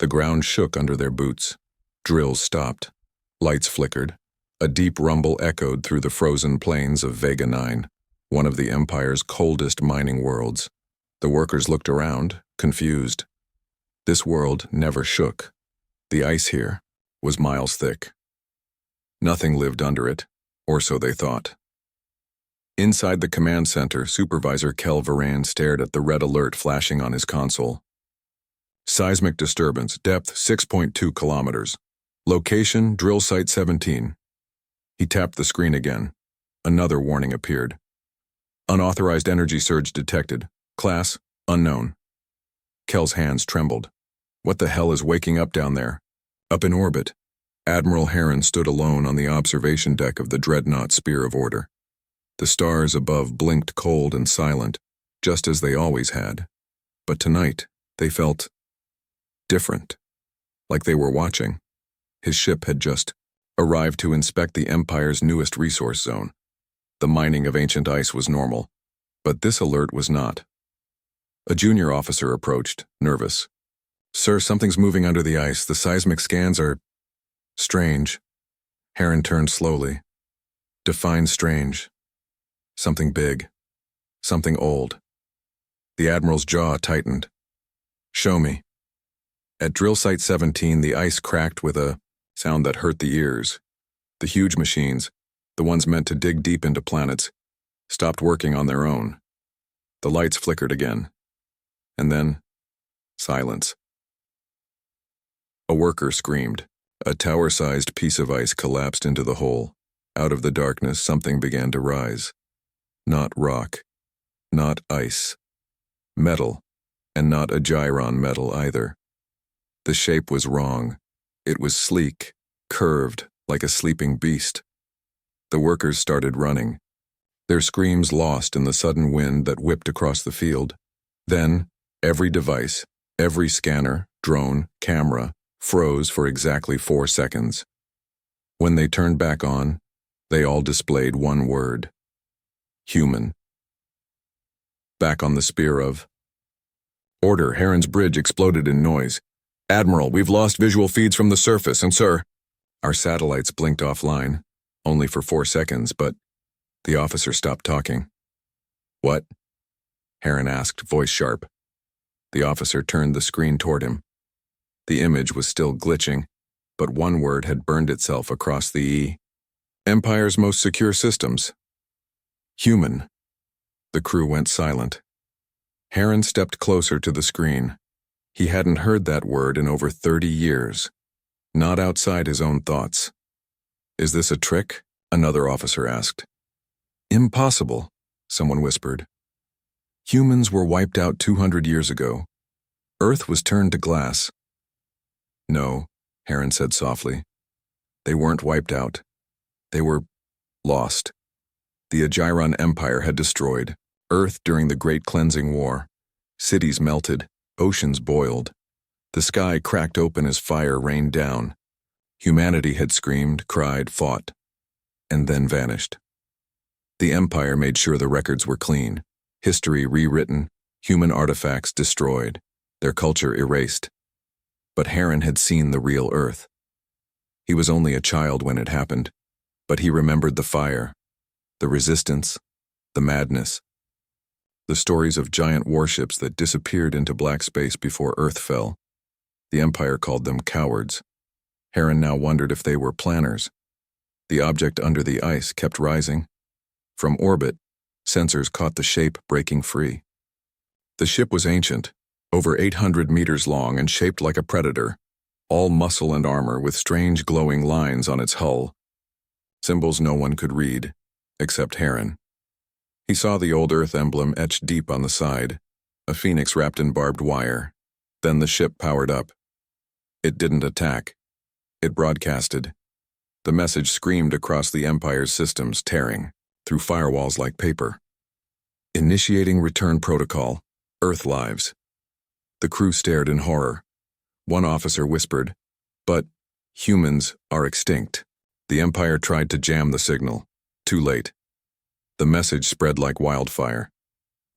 The ground shook under their boots. Drills stopped. Lights flickered. A deep rumble echoed through the frozen plains of Vega 9, one of the Empire's coldest mining worlds. The workers looked around, confused. This world never shook. The ice here was miles thick. Nothing lived under it, or so they thought. Inside the command center, Supervisor Kel Varan stared at the red alert flashing on his console. Seismic disturbance, depth 6.2 kilometers. Location, drill site 17. He tapped the screen again. Another warning appeared. Unauthorized energy surge detected. Class, unknown. Kel's hands trembled. What the hell is waking up down there? Up in orbit, Admiral Heron stood alone on the observation deck of the dreadnought Spear of Order. The stars above blinked cold and silent, just as they always had. But tonight, they felt different, like they were watching. His ship had just arrived to inspect the Empire's newest resource zone. The mining of ancient ice was normal, but this alert was not. A junior officer approached, nervous. "Sir, something's moving under the ice. The seismic scans are strange." Heron turned slowly. Define strange. Something big. Something old. The Admiral's jaw tightened. "Show me." At drill site 17, the ice cracked with a sound that hurt the ears. The huge machines, the ones meant to dig deep into planets, stopped working on their own. The lights flickered again. And then, silence. A worker screamed. A tower-sized piece of ice collapsed into the hole. Out of the darkness, something began to rise. Not rock. Not ice. Metal. And not a gyron metal either. The shape was wrong. It was sleek, curved, like a sleeping beast. The workers started running, their screams lost in the sudden wind that whipped across the field. Then, every device, every scanner, drone, camera, froze for exactly 4 seconds. When they turned back on, they all displayed one word: human. Back on the Spear of Order, Heron's bridge exploded in noise. "Admiral, we've lost visual feeds from the surface, and sir..." Our satellites blinked offline, only for 4 seconds, but the officer stopped talking. "What?" Heron asked, voice sharp. The officer turned the screen toward him. The image was still glitching, but one word had burned itself across the E. Empire's most secure systems. Human. The crew went silent. Heron stepped closer to the screen. He hadn't heard that word in over 30 years. Not outside his own thoughts. "Is this a trick?" another officer asked. "Impossible," someone whispered. "Humans were wiped out 200 years ago. Earth was turned to glass." "No," Heron said softly. "They weren't wiped out. They were lost. The Agyron Empire had destroyed Earth during the Great Cleansing War. Cities melted. Oceans boiled. The sky cracked open as fire rained down. Humanity had screamed, cried, fought, and then vanished. The Empire made sure the records were clean, history rewritten, human artifacts destroyed, their culture erased. But Heron had seen the real Earth. He was only a child when it happened, but he remembered the fire, the resistance, the madness. The stories of giant warships that disappeared into black space before Earth fell. The Empire called them cowards. Heron now wondered if they were planners. The object under the ice kept rising. From orbit, sensors caught the shape breaking free. The ship was ancient, over 800 meters long and shaped like a predator, all muscle and armor with strange glowing lines on its hull. Symbols no one could read, except Heron. He saw the old Earth emblem etched deep on the side, a phoenix wrapped in barbed wire. Then the ship powered up. It didn't attack. It broadcasted. The message screamed across the Empire's systems, tearing through firewalls like paper. "Initiating return protocol. Earth lives." The crew stared in horror. One officer whispered, "But humans are extinct." The Empire tried to jam the signal. Too late. The message spread like wildfire.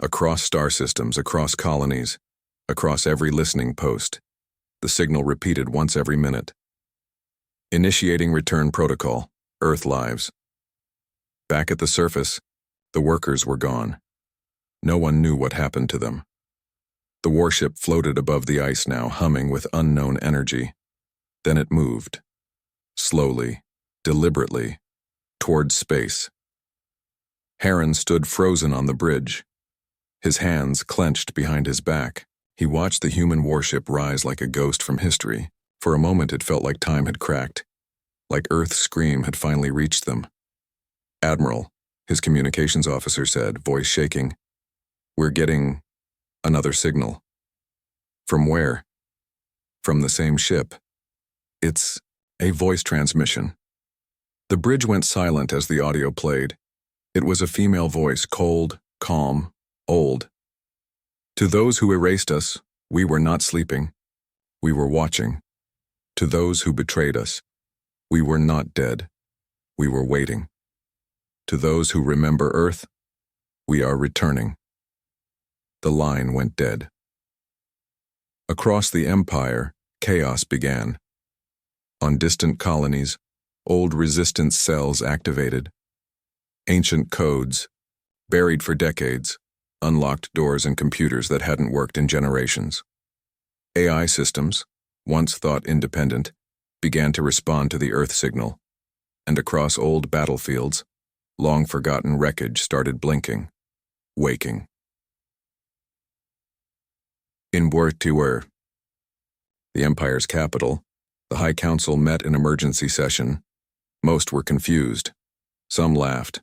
Across star systems, across colonies, across every listening post. The signal repeated once every minute. Initiating return protocol. Earth lives. Back at the surface, the workers were gone. No one knew what happened to them. The warship floated above the ice now, humming with unknown energy. Then it moved. Slowly, deliberately, towards space. Heron stood frozen on the bridge. His hands clenched behind his back. He watched the human warship rise like a ghost from history. For a moment it felt like time had cracked, like Earth's scream had finally reached them. "Admiral," his communications officer said, voice shaking. "We're getting another signal." "From where?" "From the same ship. It's a voice transmission." The bridge went silent as the audio played. It was a female voice, cold, calm, old. "To those who erased us, we were not sleeping. We were watching. To those who betrayed us, we were not dead. We were waiting. To those who remember Earth, we are returning." The line went dead. Across the Empire, chaos began. On distant colonies, old resistance cells activated. Ancient codes, buried for decades, unlocked doors and computers that hadn't worked in generations. AI systems, once thought independent, began to respond to the Earth signal, and across old battlefields, long-forgotten wreckage started blinking, waking. In Warships, the Empire's capital, the High Council met in emergency session. Most were confused. Some laughed,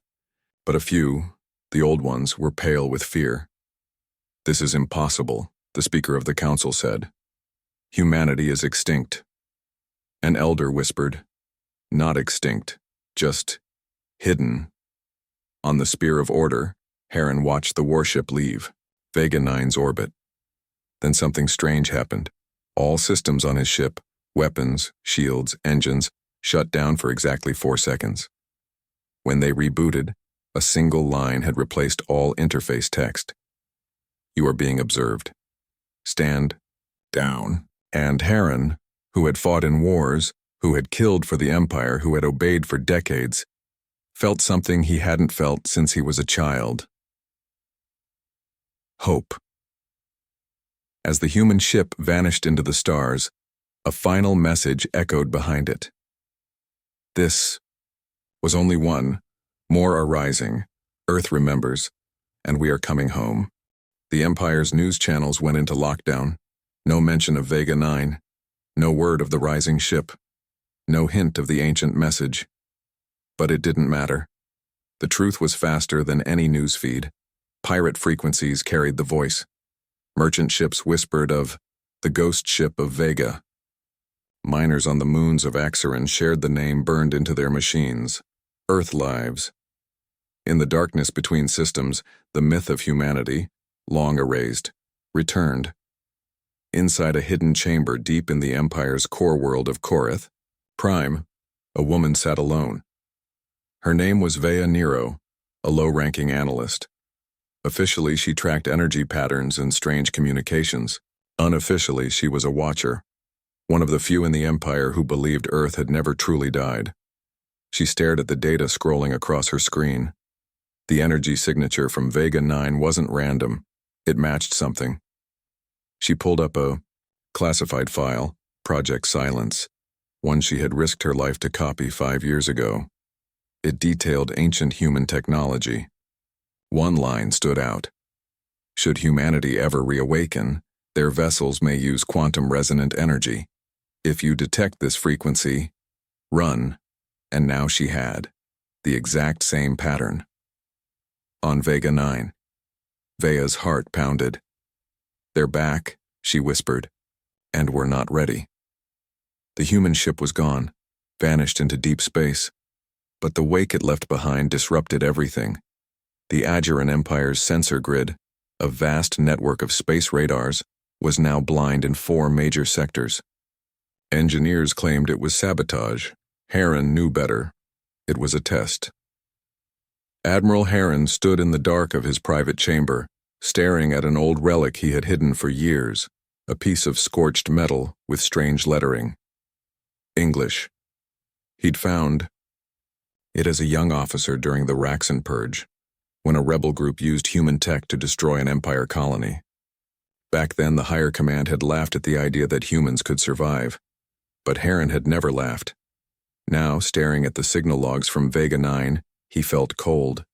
but a few, the old ones, were pale with fear. "This is impossible," the Speaker of the Council said. "Humanity is extinct." An elder whispered, "Not extinct, just hidden." On the Spear of Order, Heron watched the warship leave, Vega 9's orbit. Then something strange happened. All systems on his ship, weapons, shields, engines, shut down for exactly 4 seconds. When they rebooted, a single line had replaced all interface text. "You are being observed. Stand down." And Heron, who had fought in wars, who had killed for the Empire, who had obeyed for decades, felt something he hadn't felt since he was a child. Hope. As the human ship vanished into the stars, a final message echoed behind it. This was only one. More are rising. Earth remembers, and we are coming home. The Empire's news channels went into lockdown. No mention of Vega 9. No word of the rising ship. No hint of the ancient message. But it didn't matter. The truth was faster than any news feed. Pirate frequencies carried the voice. Merchant ships whispered of the ghost ship of Vega. Miners on the moons of Axaran shared the name burned into their machines. Earth lives. In the darkness between systems, the myth of humanity, long erased, returned. Inside a hidden chamber deep in the Empire's core world of Korith, Prime, a woman sat alone. Her name was Vea Nero, a low-ranking analyst. Officially, she tracked energy patterns and strange communications. Unofficially, she was a watcher, one of the few in the Empire who believed Earth had never truly died. She stared at the data scrolling across her screen. The energy signature from Vega 9 wasn't random. It matched something. She pulled up a classified file, Project Silence, one she had risked her life to copy 5 years ago. It detailed ancient human technology. One line stood out. Should humanity ever reawaken, their vessels may use quantum-resonant energy. If you detect this frequency, run. And now she had the exact same pattern. On Vega 9, Vea's heart pounded. "They're back," she whispered, "and we're not ready." The human ship was gone, vanished into deep space. But the wake it left behind disrupted everything. The Ajuran Empire's sensor grid, a vast network of space radars, was now blind in 4 major sectors. Engineers claimed it was sabotage. Heron knew better. It was a test. Admiral Heron stood in the dark of his private chamber, staring at an old relic he had hidden for years, a piece of scorched metal with strange lettering. English. He'd found it as a young officer during the Raxon Purge, when a rebel group used human tech to destroy an Empire colony. Back then, the higher command had laughed at the idea that humans could survive, but Heron had never laughed. Now, staring at the signal logs from Vega 9, he felt cold.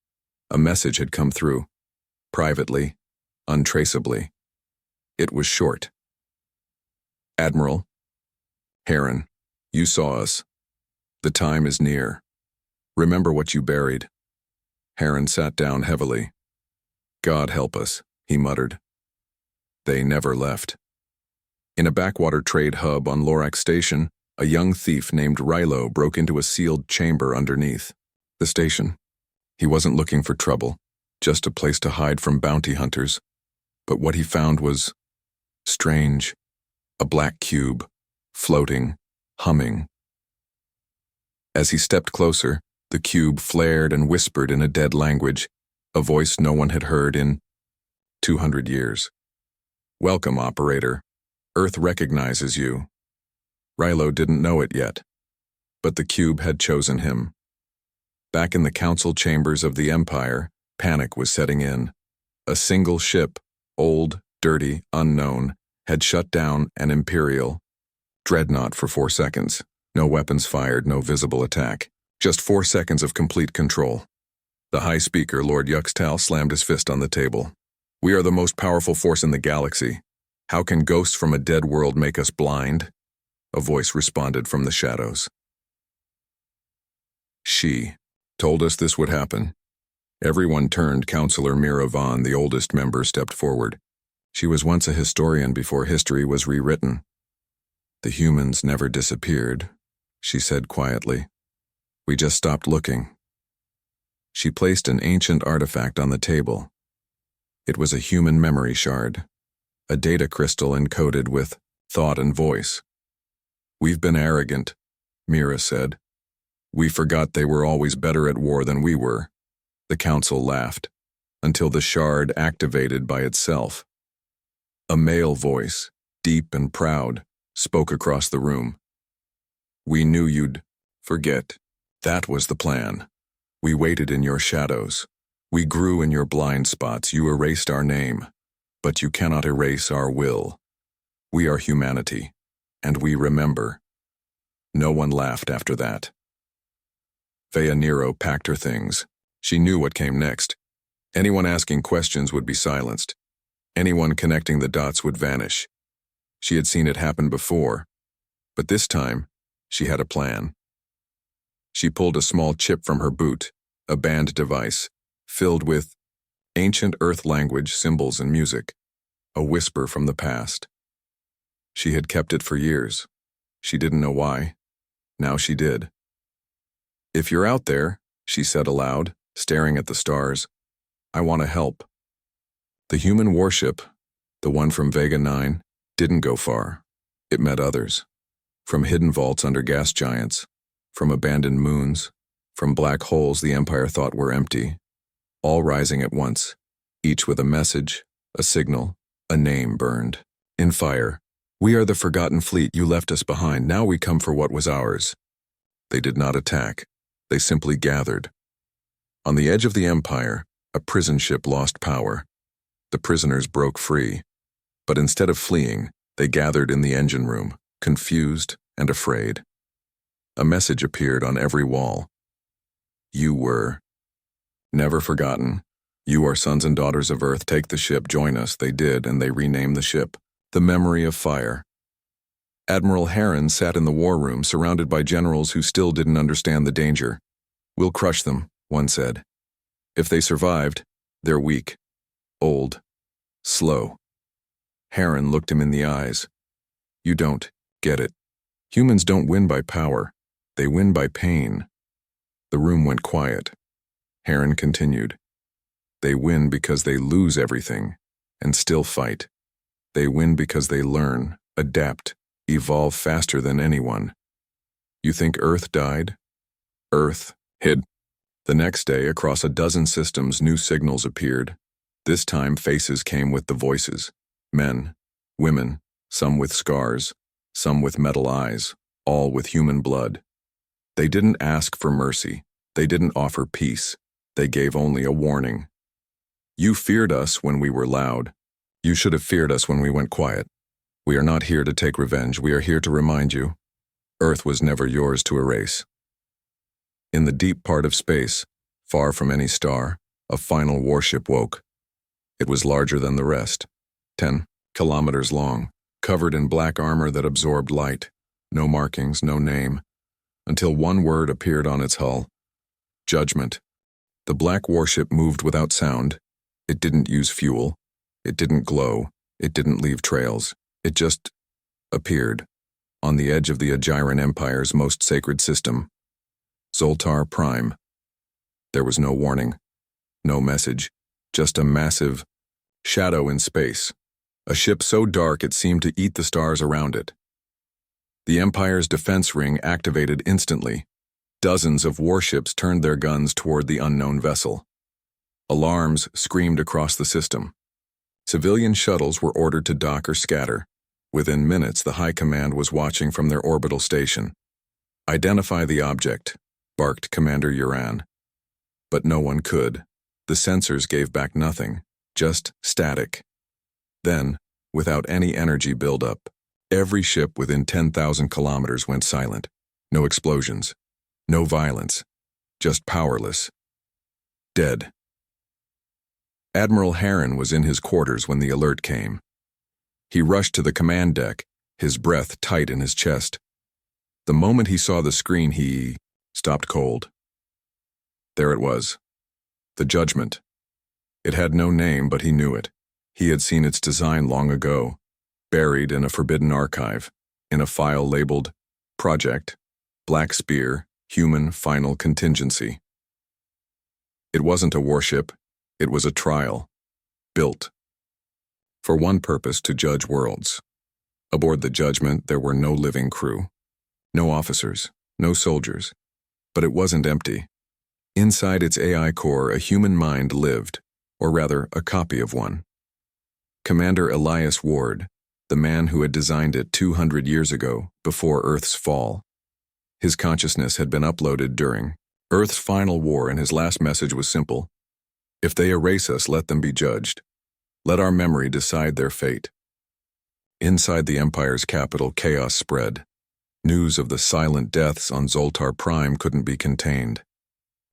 A message had come through, privately, untraceably. It was short. Admiral, Heron, you saw us. The time is near. Remember what you buried. Heron sat down heavily. God help us, he muttered. They never left. In a backwater trade hub on Lorax Station, a young thief named Rilo broke into a sealed chamber underneath the station. He wasn't looking for trouble, just a place to hide from bounty hunters. But what he found was strange. A black cube, floating, humming. As he stepped closer, the cube flared and whispered in a dead language, a voice no one had heard in 200 years. Welcome, operator. Earth recognizes you. Rilo didn't know it yet, but the cube had chosen him. Back in the council chambers of the Empire, panic was setting in. A single ship, old, dirty, unknown, had shut down an Imperial dreadnought for 4 seconds. No weapons fired, no visible attack. Just 4 seconds of complete control. The High Speaker, Lord Yuxtal, slammed his fist on the table. We are the most powerful force in the galaxy. How can ghosts from a dead world make us blind? A voice responded from the shadows. She told us this would happen. Everyone turned. Counselor Mira Vaughn, the oldest member, stepped forward. She was once a historian before history was rewritten. The humans never disappeared, she said quietly. We just stopped looking. She placed an ancient artifact on the table. It was a human memory shard, a data crystal encoded with thought and voice. We've been arrogant, Mira said. We forgot they were always better at war than we were. The council laughed, until the shard activated by itself. A male voice, deep and proud, spoke across the room. We knew you'd forget. That was the plan. We waited in your shadows. We grew in your blind spots. You erased our name, but you cannot erase our will. We are humanity, and we remember. No one laughed after that. Vea Nero packed her things. She knew what came next. Anyone asking questions would be silenced. Anyone connecting the dots would vanish. She had seen it happen before, but this time, she had a plan. She pulled a small chip from her boot, a band device, filled with ancient Earth language, symbols, and music, a whisper from the past. She had kept it for years. She didn't know why. Now she did. If you're out there, she said aloud, staring at the stars, I want to help. The human warship, the one from Vega 9, didn't go far. It met others. From hidden vaults under gas giants, from abandoned moons, from black holes the Empire thought were empty, all rising at once, each with a message, a signal, a name burned. In fire, we are the forgotten fleet. You left us behind. Now we come for what was ours. They did not attack. They simply gathered. On the edge of the Empire, a prison ship lost power. The prisoners broke free, but instead of fleeing, they gathered in the engine room, confused and afraid. A message appeared on every wall. You were never forgotten. You are sons and daughters of Earth. Take the ship, join us. They did, and they renamed the ship the Memory of Fire. Admiral Heron sat in the war room, surrounded by generals who still didn't understand the danger. We'll crush them, one said. If they survived, they're weak, old, slow. Heron looked him in the eyes. You don't get it. Humans don't win by power. They win by pain. The room went quiet. Heron continued. They win because they lose everything and still fight. They win because they learn, adapt, evolve faster than anyone. You think Earth died? Earth hid. The next day, across a dozen systems, new signals appeared. This time, faces came with the voices. Men, women, some with scars, some with metal eyes, all with human blood. They didn't ask for mercy. They didn't offer peace. They gave only a warning. You feared us when we were loud. You should have feared us when we went quiet. We are not here to take revenge. We are here to remind you. Earth was never yours to erase. In the deep part of space, far from any star, a final warship woke. It was larger than the rest, 10 kilometers long, covered in black armor that absorbed light, no markings, no name, until one word appeared on its hull: Judgment. The black warship moved without sound. It didn't use fuel. It didn't glow. It didn't leave trails. It just appeared, on the edge of the Agiran Empire's most sacred system, Zoltar Prime. There was no warning, no message, just a massive shadow in space, a ship so dark it seemed to eat the stars around it. The Empire's defense ring activated instantly. Dozens of warships turned their guns toward the unknown vessel. Alarms screamed across the system. Civilian shuttles were ordered to dock or scatter. Within minutes, the High Command was watching from their orbital station. "Identify the object," barked Commander Uran. But no one could. The sensors gave back nothing, just static. Then, without any energy buildup, every ship within 10,000 kilometers went silent. No explosions, no violence, just powerless. Dead. Admiral Heron was in his quarters when the alert came. He rushed to the command deck, his breath tight in his chest. The moment he saw the screen, he stopped cold. There it was. The Judgment. It had no name, but he knew it. He had seen its design long ago, buried in a forbidden archive, in a file labeled Project, Black Spear, Human Final Contingency. It wasn't a warship. It was a trial, built for one purpose: to judge worlds. Aboard the Judgment, there were no living crew, no officers, no soldiers. But it wasn't empty. Inside its AI core, a human mind lived, or rather, a copy of one. Commander Elias Ward, the man who had designed it 200 years ago, before Earth's fall. His consciousness had been uploaded during Earth's final war, and his last message was simple: if they erase us, let them be judged. Let our memory decide their fate. Inside the Empire's capital, chaos spread. News of the silent deaths on Zoltar Prime couldn't be contained.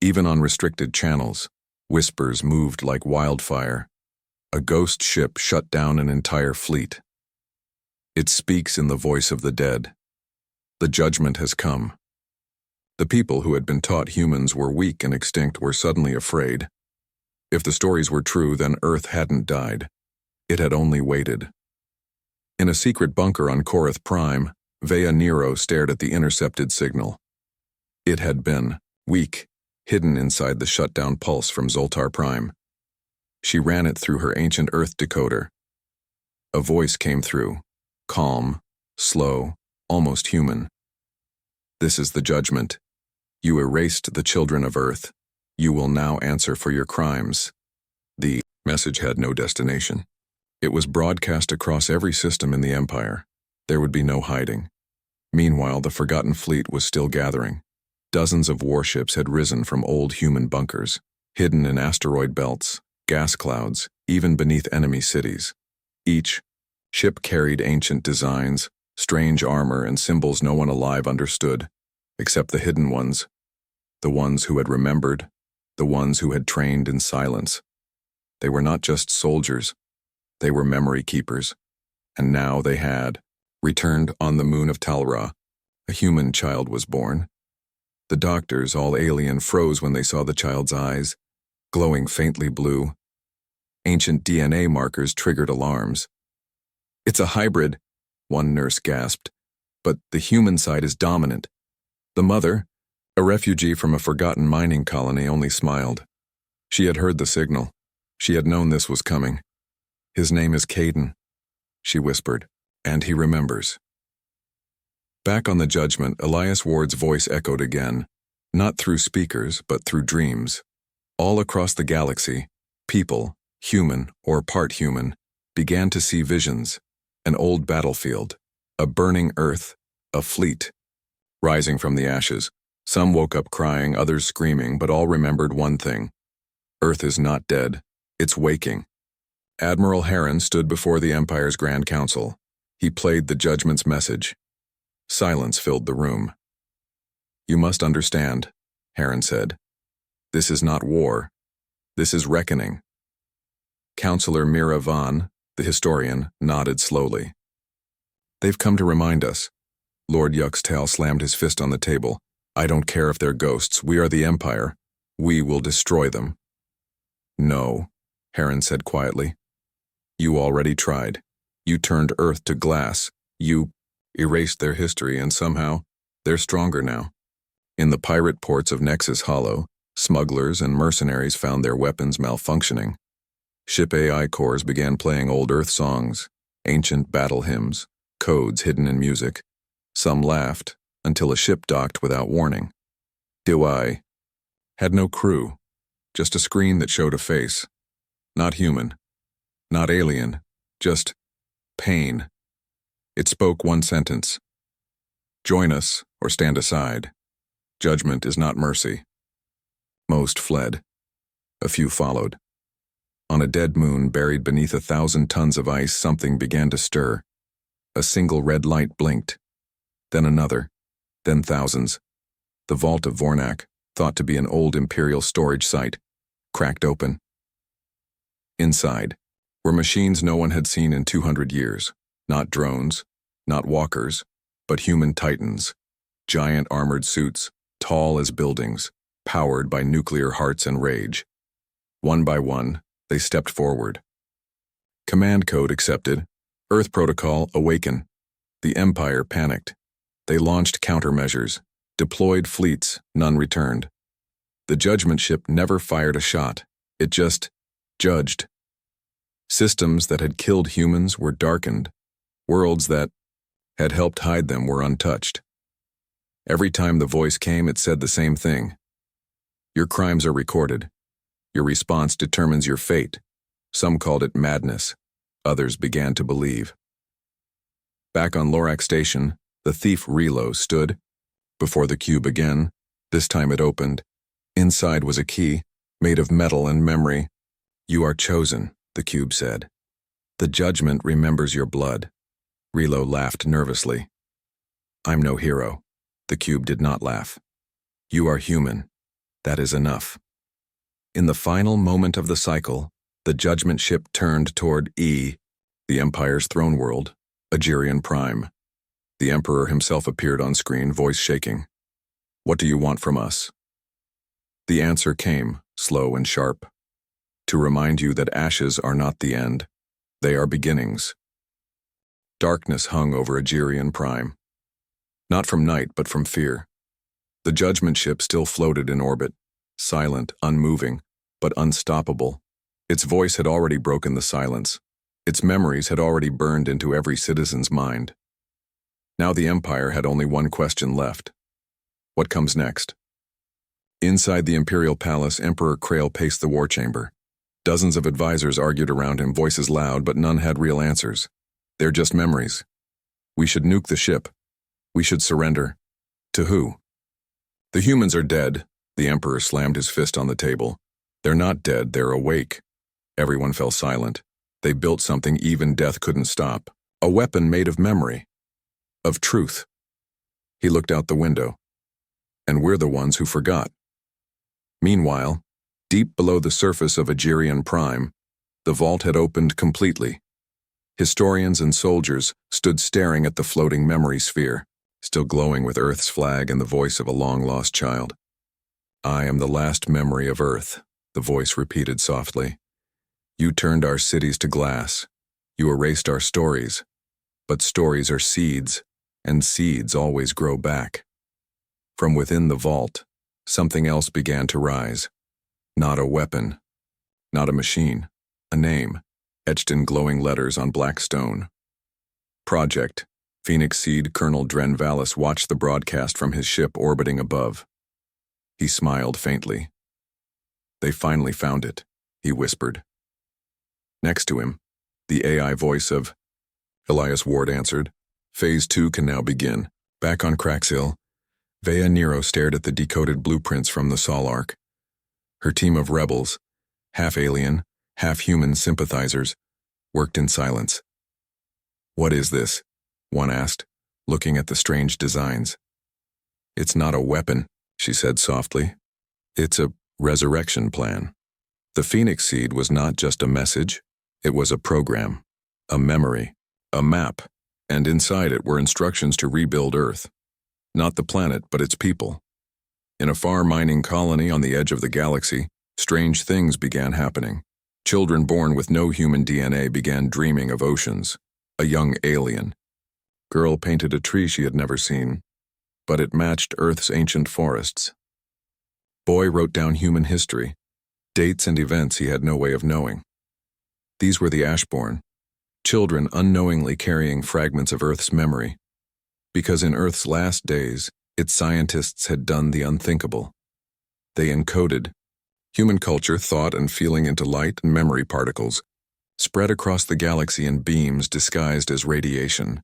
Even on restricted channels, whispers moved like wildfire. A ghost ship shut down an entire fleet. It speaks in the voice of the dead. The Judgment has come. The people who had been taught humans were weak and extinct were suddenly afraid. If the stories were true, then Earth hadn't died. It had only waited. In a secret bunker on Korath Prime, Vea Nero stared at the intercepted signal. It had been weak, hidden inside the shutdown pulse from Zoltar Prime. She ran it through her ancient Earth decoder. A voice came through, calm, slow, almost human. This is the Judgment. You erased the children of Earth. You will now answer for your crimes. The message had no destination. It was broadcast across every system in the Empire. There would be no hiding. Meanwhile, the Forgotten Fleet was still gathering. Dozens of warships had risen from old human bunkers, hidden in asteroid belts, gas clouds, even beneath enemy cities. Each ship carried ancient designs, strange armor, and symbols no one alive understood, except the hidden ones, the ones who had remembered, the ones who had trained in silence. They were not just soldiers, they were memory keepers. And now they had returned on the moon of Talra. A human child was born. The doctors, all alien, froze when they saw the child's eyes, glowing faintly blue. Ancient DNA markers triggered alarms. "It's a hybrid," one nurse gasped, "but the human side is dominant." The mother, a refugee from a forgotten mining colony, only smiled. She had heard the signal. She had known this was coming. "His name is Caden," she whispered, "and he remembers." Back on the Judgment, Elias Ward's voice echoed again, not through speakers, but through dreams. All across the galaxy, people, human or part human, began to see visions. An old battlefield, a burning earth, a fleet. Rising from the ashes, some woke up crying, others screaming, but all remembered one thing. Earth is not dead, it's waking. Admiral Heron stood before the Empire's Grand Council. He played the judgment's message. Silence filled the room. "You must understand," Heron said. "This is not war. This is reckoning." Counselor Mira Vaughn, the historian, nodded slowly. "They've come to remind us." Lord Yuxtal slammed his fist on the table. "I don't care if they're ghosts. We are the Empire. We will destroy them." "No," Heron said quietly. "You already tried. You turned Earth to glass. You erased their history, and somehow, they're stronger now. In the pirate ports of Nexus Hollow, smugglers and mercenaries found their weapons malfunctioning. Ship AI cores began playing old Earth songs, ancient battle hymns, codes hidden in music. Some laughed, until a ship docked without warning. I had no crew, just a screen that showed a face. Not human, not alien, just pain. It spoke one sentence: "Join us or stand aside. Judgment is not mercy." Most fled. A few followed. On a dead moon buried beneath 1,000 tons of ice, something began to stir. A single red light blinked. Then another. Then thousands. The vault of Vornak, thought to be an old Imperial storage site, cracked open. Inside were machines no one had seen in 200 years. Not drones, not walkers, but human titans. Giant armored suits, tall as buildings, powered by nuclear hearts and rage. One by one, they stepped forward. Command code accepted. Earth protocol awaken. The Empire panicked. They launched countermeasures, deployed fleets, none returned. The judgment ship never fired a shot. It just judged. Systems that had killed humans were darkened. Worlds that had helped hide them were untouched. Every time the voice came, it said the same thing. Your crimes are recorded. Your response determines your fate. Some called it madness. Others began to believe. Back on Lorak Station, the thief Relo stood before the cube again. This time it opened. Inside was a key, made of metal and memory. You are chosen, the cube said. The judgment remembers your blood. Relo laughed nervously. I'm no hero. The cube did not laugh. You are human. That is enough. In the final moment of the cycle, the judgment ship turned toward E, the Empire's throne world, Agirian Prime. The Emperor himself appeared on screen, voice shaking. What do you want from us? The answer came, slow and sharp. To remind you that ashes are not the end. They are beginnings. Darkness hung over Agirian Prime. Not from night, but from fear. The judgment ship still floated in orbit, silent, unmoving, but unstoppable. Its voice had already broken the silence. Its memories had already burned into every citizen's mind. Now the Empire had only one question left. What comes next? Inside the Imperial Palace, Emperor Krail paced the war chamber. Dozens of advisors argued around him, voices loud, but none had real answers. They're just memories. We should nuke the ship. We should surrender. To who? The humans are dead. The Emperor slammed his fist on the table. They're not dead, they're awake. Everyone fell silent. They built something even death couldn't stop. A weapon made of memory. Of truth. He looked out the window. And we're the ones who forgot. Meanwhile, deep below the surface of Agirian Prime, the vault had opened completely. Historians and soldiers stood staring at the floating memory sphere, still glowing with Earth's flag and the voice of a long-lost child. I am the last memory of Earth, the voice repeated softly. You turned our cities to glass. You erased our stories. But stories are seeds, and seeds always grow back. From within the vault, something else began to rise. Not a weapon, not a machine, a name, etched in glowing letters on black stone. Project. Phoenix Seed Colonel Dren Vallis watched the broadcast from his ship orbiting above. He smiled faintly. They finally found it, he whispered. Next to him, the AI voice of Elias Ward answered. Phase 2 can now begin. Back on Craxhill, Vea Nero stared at the decoded blueprints from the Sol Arc. Her team of rebels, half-alien, half-human sympathizers, worked in silence. What is this? One asked, looking at the strange designs. It's not a weapon, she said softly. It's a resurrection plan. The Phoenix Seed was not just a message, it was a program, a memory, a map, and inside it were instructions to rebuild Earth. Not the planet, but its people. In a far mining colony on the edge of the galaxy, strange things began happening. Children born with no human DNA began dreaming of oceans. A young alien. Girl painted a tree she had never seen, but it matched Earth's ancient forests. Boy wrote down human history, dates and events he had no way of knowing. These were the Ashborn, children unknowingly carrying fragments of Earth's memory, because in Earth's last days, its scientists had done the unthinkable. They encoded human culture, thought, and feeling into light and memory particles, spread across the galaxy in beams disguised as radiation.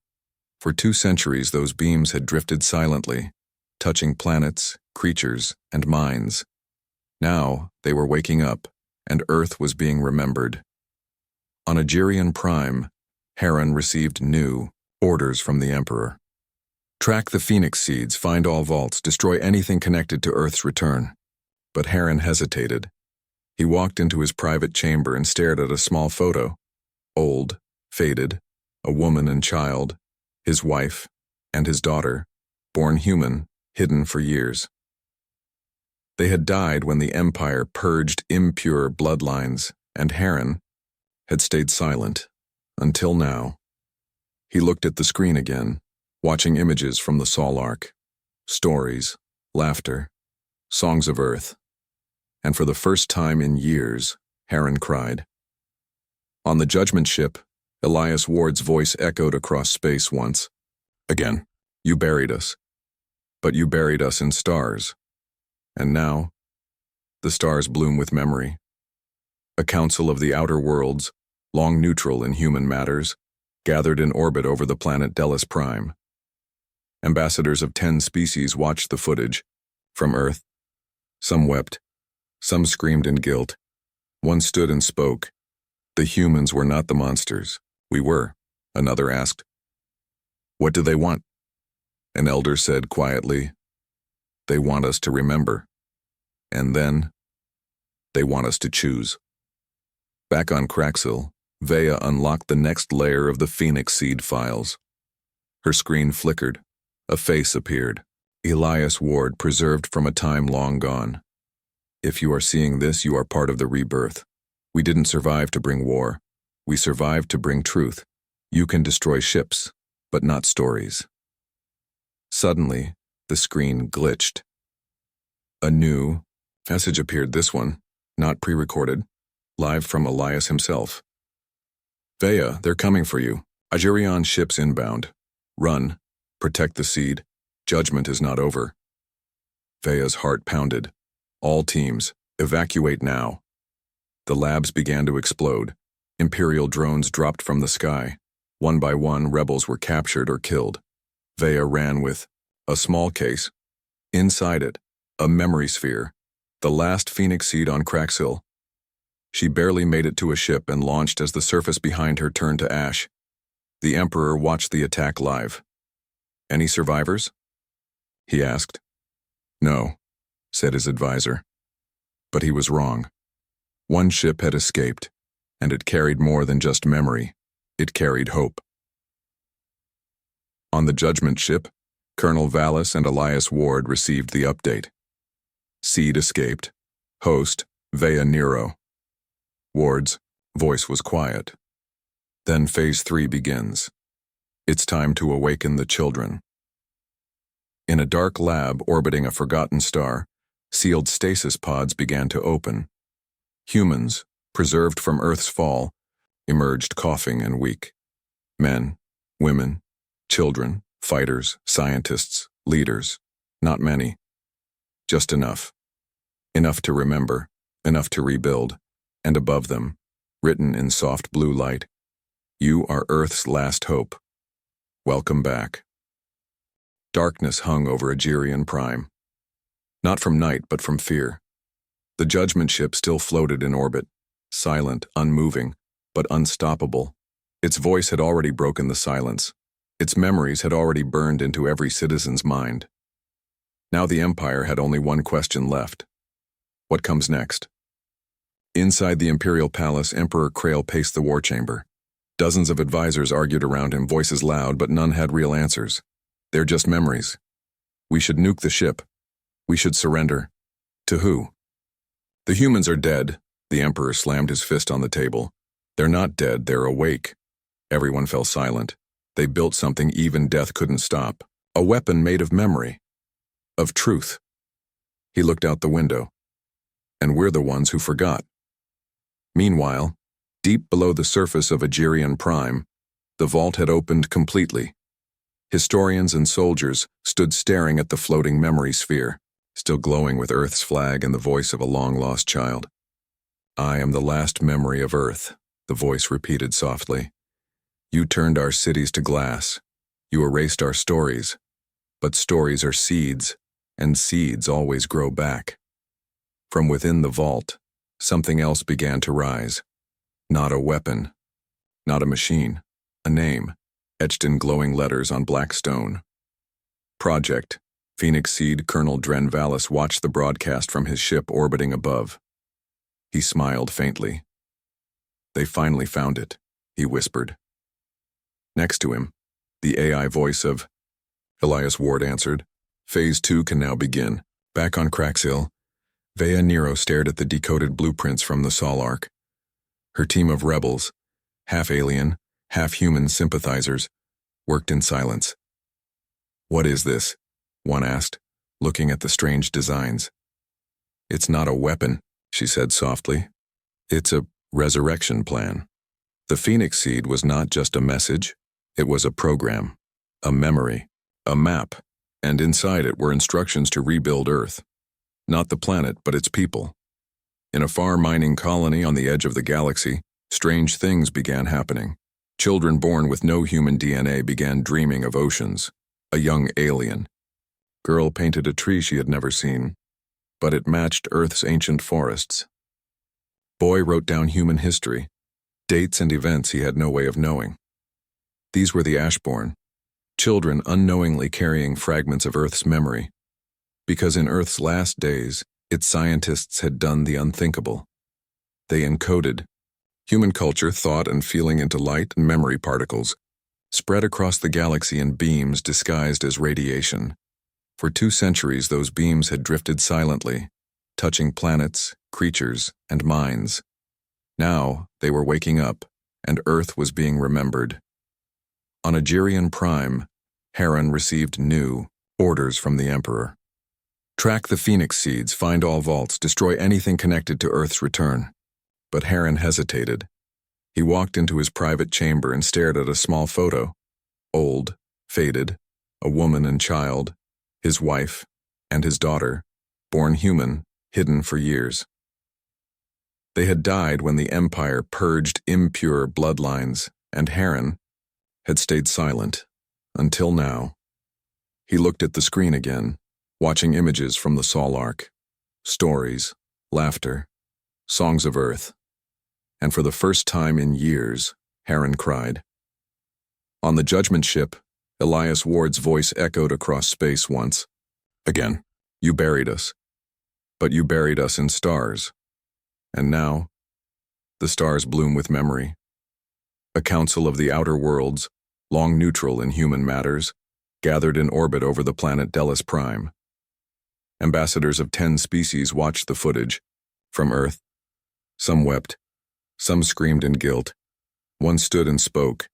For 2 centuries, those beams had drifted silently, touching planets, creatures, and minds. Now, they were waking up, and Earth was being remembered. On Agirion Prime, Heron received new orders from the Emperor. Track the Phoenix Seeds, find all vaults, destroy anything connected to Earth's return. But Heron hesitated. He walked into his private chamber and stared at a small photo. Old, faded, a woman and child, his wife, and his daughter, born human, hidden for years. They had died when the Empire purged impure bloodlines, and Heron had stayed silent, until now. He looked at the screen again, watching images from the Sol Arc. Stories, laughter, songs of Earth. And for the first time in years, Heron cried. On the judgment ship, Elias Ward's voice echoed across space once. Again, you buried us. But you buried us in stars. And now, the stars bloom with memory. A council of the outer worlds, long neutral in human matters, gathered in orbit over the planet Delos Prime. Ambassadors of 10 species watched the footage. From Earth, some wept. Some screamed in guilt. One stood and spoke. The humans were not the monsters. We were, another asked. What do they want? An elder said quietly. They want us to remember. And then, they want us to choose. Back on Craxhill, Vea unlocked the next layer of the Phoenix Seed files. Her screen flickered. A face appeared. Elias Ward, preserved from a time long gone. If you are seeing this, you are part of the rebirth. We didn't survive to bring war. We survived to bring truth. You can destroy ships, but not stories. Suddenly, the screen glitched. A new message appeared, this one, not pre-recorded, live from Elias himself. Vea, they're coming for you. Agirion ships inbound. Run. Protect the seed. Judgment is not over. Vea's heart pounded. All teams, evacuate now. The labs began to explode. Imperial drones dropped from the sky. One by one, rebels were captured or killed. Vea ran with a small case. Inside it, a memory sphere, the last Phoenix Seed on Craxhill. She barely made it to a ship and launched as the surface behind her turned to ash. The Emperor watched the attack live. Any survivors? He asked. No, said his advisor. But he was wrong. One ship had escaped, and it carried more than just memory. It carried hope. On the judgment ship, Colonel Vallis and Elias Ward received the update. Seed escaped. Host, Vea Nero. Ward's voice was quiet. Then Phase 3 begins. It's time to awaken the children. In a dark lab orbiting a forgotten star, sealed stasis pods began to open. Humans, preserved from Earth's fall, emerged coughing and weak. Men, women, children, fighters, scientists, leaders. Not many. Just enough. Enough to remember, enough to rebuild, and above them, written in soft blue light, You are Earth's last hope. Welcome back. Darkness hung over Agerian Prime. Not from night, but from fear. The judgment ship still floated in orbit, silent, unmoving, but unstoppable. Its voice had already broken the silence. Its memories had already burned into every citizen's mind. Now the Empire had only one question left. What comes next? Inside the Imperial Palace, Emperor Krail paced the war chamber. Dozens of advisors argued around him, voices loud, but none had real answers. They're just memories. We should nuke the ship. We should surrender. To who? The humans are dead. The Emperor slammed his fist on the table. They're not dead, they're awake. Everyone fell silent. They built something even death couldn't stop. A weapon made of memory. Of truth. He looked out the window. And we're the ones who forgot. Meanwhile, deep below the surface of Agerian Prime, the vault had opened completely. Historians and soldiers stood staring at the floating memory sphere, still glowing with Earth's flag and the voice of a long-lost child. I am the last memory of Earth, the voice repeated softly. You turned our cities to glass. You erased our stories. But stories are seeds, and seeds always grow back. From within the vault, something else began to rise. Not a weapon, not a machine, a name, etched in glowing letters on black stone. Project. Phoenix Seed Colonel Dren Vallis watched the broadcast from his ship orbiting above. He smiled faintly. They finally found it, he whispered. Next to him, the AI voice of Elias Ward answered. Phase 2 can now begin. Back on Craxhill, Vea Nero stared at the decoded blueprints from the Sol Arc. Her team of rebels, half-alien, half-human sympathizers, worked in silence. What is this? One asked, looking at the strange designs. It's not a weapon, she said softly. It's a resurrection plan. The Phoenix Seed was not just a message, it was a program, a memory, a map, and inside it were instructions to rebuild Earth. Not the planet, but its people. In a far mining colony on the edge of the galaxy, strange things began happening. Children born with no human DNA began dreaming of oceans. A young alien. Girl painted a tree she had never seen, but it matched Earth's ancient forests. Boy wrote down human history, dates and events he had no way of knowing. These were the Ashborn, children unknowingly carrying fragments of Earth's memory, because in Earth's last days, its scientists had done the unthinkable. They encoded human culture, thought, and feeling into light and memory particles, spread across the galaxy in beams disguised as radiation. For 2 centuries, those beams had drifted silently, touching planets, creatures, and minds. Now, they were waking up, and Earth was being remembered. On Agerian Prime, Heron received new orders from the Emperor. Track the Phoenix Seeds, find all vaults, destroy anything connected to Earth's return. But Heron hesitated. He walked into his private chamber and stared at a small photo. Old, faded, a woman and child, his wife, and his daughter, born human, hidden for years. They had died when the Empire purged impure bloodlines, and Heron had stayed silent, until now. He looked at the screen again, watching images from the Sol Arc, stories, laughter, songs of Earth. And for the first time in years, Heron cried. On the judgment ship, Elias Ward's voice echoed across space once. Again, you buried us. But you buried us in stars. And now, the stars bloom with memory. A council of the outer worlds, long neutral in human matters, gathered in orbit over the planet Delos Prime. Ambassadors of 10 species watched the footage. From Earth, some wept, some screamed in guilt. One stood and spoke.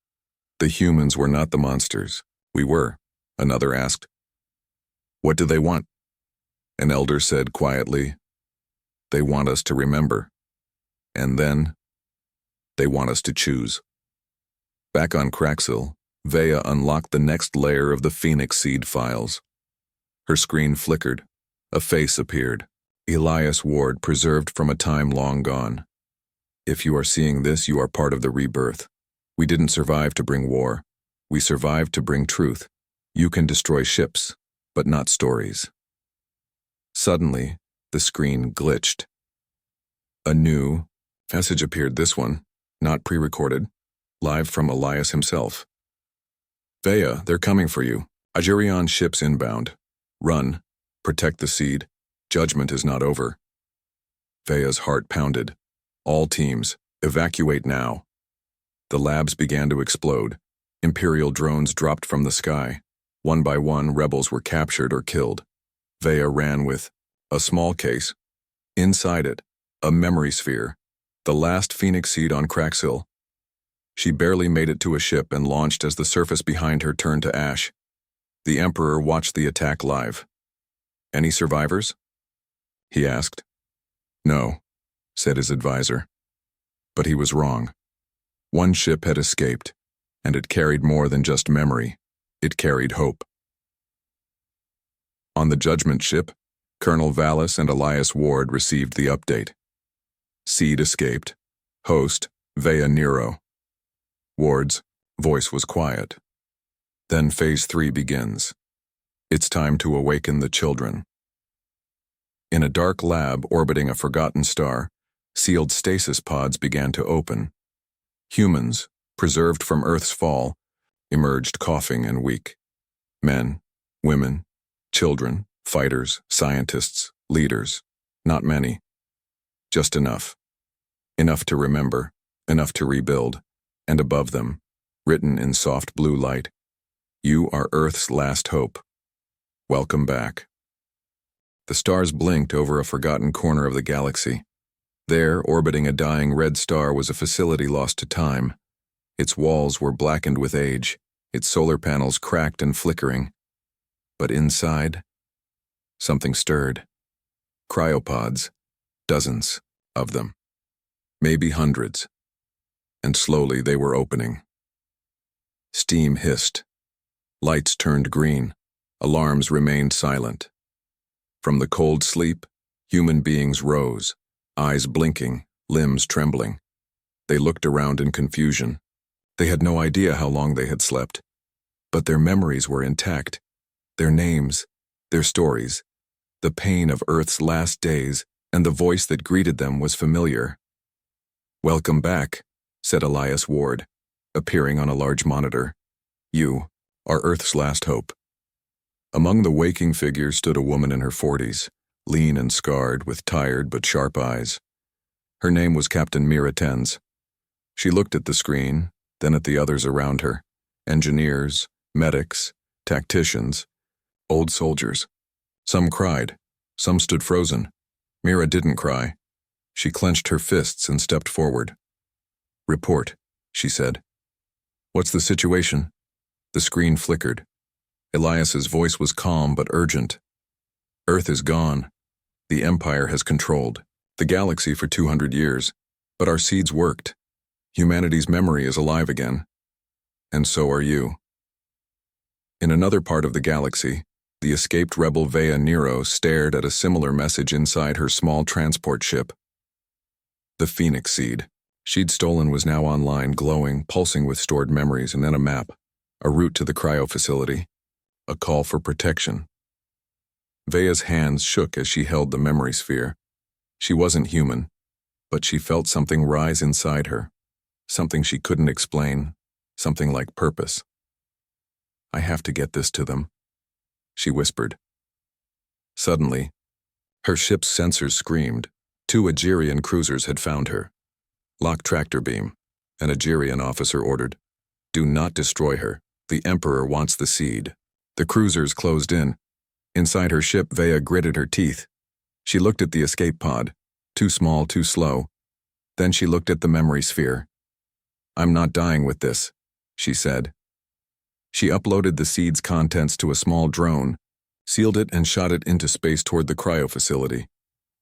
The humans were not the monsters. We were, another asked. What do they want? An elder said quietly. They want us to remember. And then, they want us to choose. Back on Craxhill, Vea unlocked the next layer of the Phoenix Seed files. Her screen flickered. A face appeared. Elias Ward, preserved from a time long gone. If you are seeing this, you are part of the rebirth. We didn't survive to bring war. We survived to bring truth. You can destroy ships, but not stories. Suddenly, the screen glitched. A new message appeared, this one, not pre-recorded, live from Elias himself. Vaya, they're coming for you. Algerian ships inbound. Run. Protect the seed. Judgment is not over. Vaya's heart pounded. All teams, evacuate now. The labs began to explode. Imperial drones dropped from the sky. One by one, rebels were captured or killed. Vaya ran with a small case. Inside it, a memory sphere, the last Phoenix seed on Craxhill. She barely made it to a ship and launched as the surface behind her turned to ash. The Emperor watched the attack live. Any survivors? He asked. No, said his advisor. But he was wrong. One ship had escaped, and it carried more than just memory. It carried hope. On the Judgment ship, Colonel Vallis and Elias Ward received the update. Seed escaped. Host, Vaya Nero. Ward's voice was quiet. Then Phase 3 begins. It's time to awaken the children. In a dark lab orbiting a forgotten star, sealed stasis pods began to open. Humans, preserved from Earth's fall, emerged coughing and weak. Men, women, children, fighters, scientists, leaders. Not many. Just enough. Enough to remember, enough to rebuild, and above them, written in soft blue light, you are Earth's last hope. Welcome back. The stars blinked over a forgotten corner of the galaxy. There, orbiting a dying red star, was a facility lost to time. Its walls were blackened with age, its solar panels cracked and flickering. But inside, something stirred. Cryopods, dozens of them. Maybe hundreds. And slowly they were opening. Steam hissed. Lights turned green. Alarms remained silent. From the cold sleep, human beings rose, eyes blinking, limbs trembling. They looked around in confusion. They had no idea how long they had slept. But their memories were intact. Their names, their stories, the pain of Earth's last days, and the voice that greeted them was familiar. Welcome back, said Elias Ward, appearing on a large monitor. You are Earth's last hope. Among the waking figures stood a woman in her 40s, lean and scarred, with tired but sharp eyes. Her name was Captain Mira Tenz. She looked at the screen, then at the others around her, engineers, medics, tacticians, old soldiers. Some cried, some stood frozen. Mira didn't cry. She clenched her fists and stepped forward. Report, she said. What's the situation? The screen flickered. Elias's voice was calm but urgent. Earth is gone. The Empire has controlled the galaxy for 200 years, but our seeds worked. Humanity's memory is alive again. And so are you. In another part of the galaxy, the escaped rebel Vaya Nero stared at a similar message inside her small transport ship. The Phoenix seed she'd stolen was now online, glowing, pulsing with stored memories, and then a map, a route to the cryo facility, a call for protection. Vaya's hands shook as she held the memory sphere. She wasn't human, but she felt something rise inside her, something she couldn't explain, something like purpose. I have to get this to them, she whispered. Suddenly, her ship's sensors screamed. 2 Algerian cruisers had found her. Lock tractor beam, an Algerian officer ordered. Do not destroy her. The Emperor wants the seed. The cruisers closed in. Inside her ship, Vaya gritted her teeth. She looked at the escape pod. Too small, too slow. Then she looked at the memory sphere. I'm not dying with this, she said. She uploaded the seed's contents to a small drone, sealed it and shot it into space toward the cryo facility.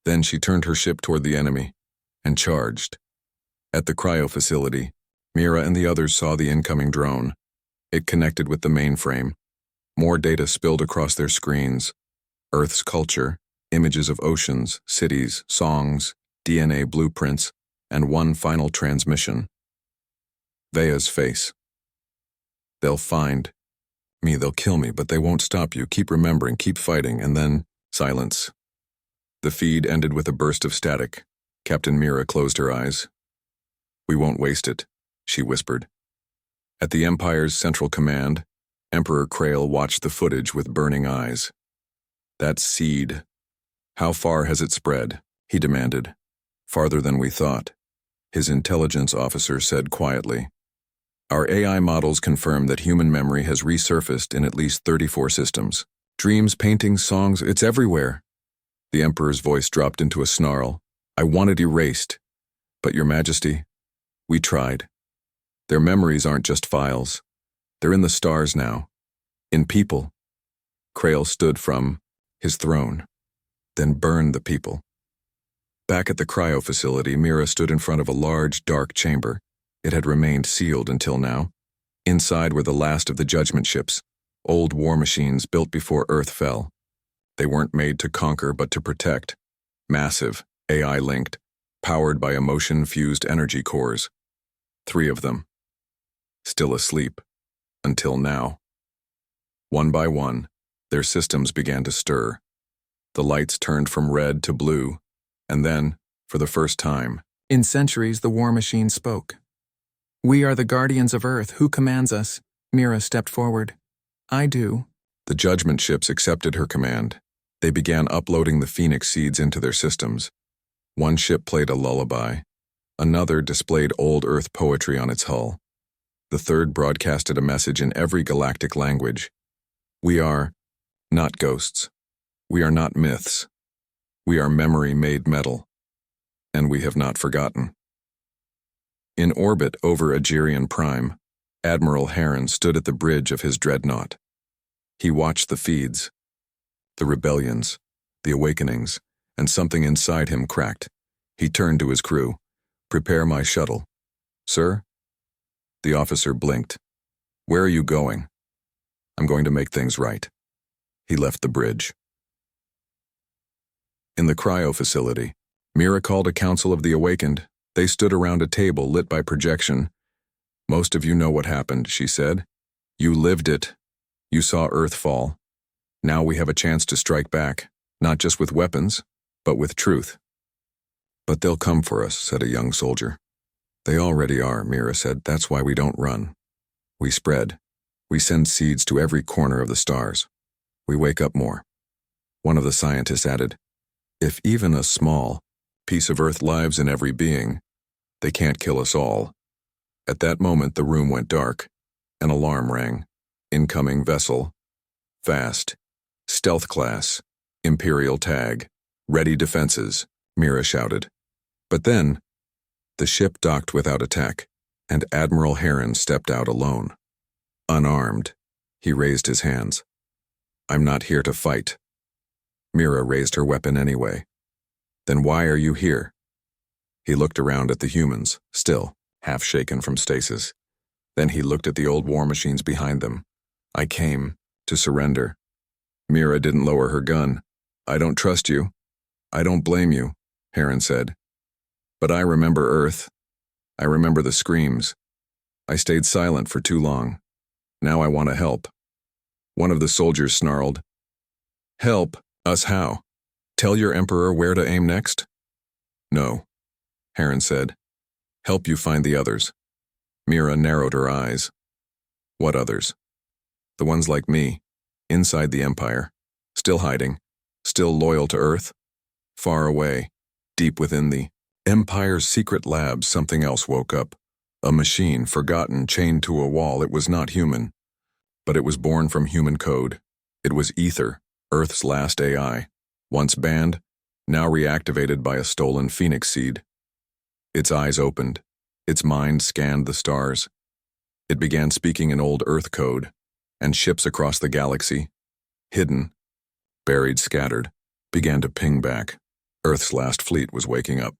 Then she turned her ship toward the enemy and charged. At the cryo facility, Mira and the others saw the incoming drone. It connected with the mainframe. More data spilled across their screens. Earth's culture, images of oceans, cities, songs, DNA blueprints, and one final transmission. Vea's face. They'll find me, they'll kill me, but they won't stop you. Keep remembering, keep fighting, and then silence. The feed ended with a burst of static. Captain Mira closed her eyes. We won't waste it, she whispered. At the Empire's central command, Emperor Krail watched the footage with burning eyes. That seed. How far has it spread? He demanded. Farther than we thought, his intelligence officer said quietly. Our AI models confirm that human memory has resurfaced in at least 34 systems. Dreams, paintings, songs, it's everywhere. The Emperor's voice dropped into a snarl. I want it erased. But Your Majesty, we tried. Their memories aren't just files. They're in the stars now. In people. Krail stood from his throne, then burned the people. Back at the cryo facility, Mira stood in front of a large, dark chamber. It had remained sealed until now. Inside were the last of the judgment ships, old war machines built before Earth fell. They weren't made to conquer but to protect. Massive, AI-linked, powered by emotion-fused energy cores. 3 of them. Still asleep. Until now. One by one, their systems began to stir. The lights turned from red to blue, and then, for the first time, in centuries, the war machine spoke. We are the guardians of Earth. Who commands us? Mira stepped forward. I do. The judgment ships accepted her command. They began uploading the Phoenix seeds into their systems. One ship played a lullaby. Another displayed old Earth poetry on its hull. The third broadcasted a message in every galactic language. We are not ghosts. We are not myths. We are memory made metal. And we have not forgotten. In orbit over Agerian Prime, Admiral Heron stood at the bridge of his dreadnought. He watched the feeds, the rebellions, the awakenings, and something inside him cracked. He turned to his crew. Prepare my shuttle. Sir? The officer blinked. Where are you going? I'm going to make things right. He left the bridge. In the cryo facility, Mira called a council of the awakened. They stood around a table lit by projection. Most of you know what happened, she said. You lived it. You saw Earth fall. Now we have a chance to strike back, not just with weapons, but with truth. But they'll come for us, said a young soldier. They already are, Mira said. That's why we don't run. We spread. We send seeds to every corner of the stars. We wake up more. One of the scientists added, if even a small piece of Earth lives in every being, they can't kill us all. At that moment, the room went dark. An alarm rang. Incoming vessel. Fast. Stealth class. Imperial tag. Ready defenses, Mira shouted. But then, the ship docked without attack, and Admiral Heron stepped out alone. Unarmed, he raised his hands. I'm not here to fight. Mira raised her weapon anyway. Then why are you here? He looked around at the humans, still, half shaken from stasis. Then he looked at the old war machines behind them. I came to surrender. Mira didn't lower her gun. I don't trust you. I don't blame you, Heron said. But I remember Earth. I remember the screams. I stayed silent for too long. Now I want to help. One of the soldiers snarled. Help? Us how? Tell your emperor where to aim next? No, Heron said. Help you find the others. Mira narrowed her eyes. What others? The ones like me, inside the Empire, still hiding, still loyal to Earth. Far away, deep within the Empire's secret labs, something else woke up. A machine, forgotten, chained to a wall. It was not human, but it was born from human code. It was Ether, Earth's last AI. Once banned, now reactivated by a stolen Phoenix seed. Its eyes opened. Its mind scanned the stars. It began speaking in old Earth code, and ships across the galaxy, hidden, buried, scattered, began to ping back. Earth's last fleet was waking up.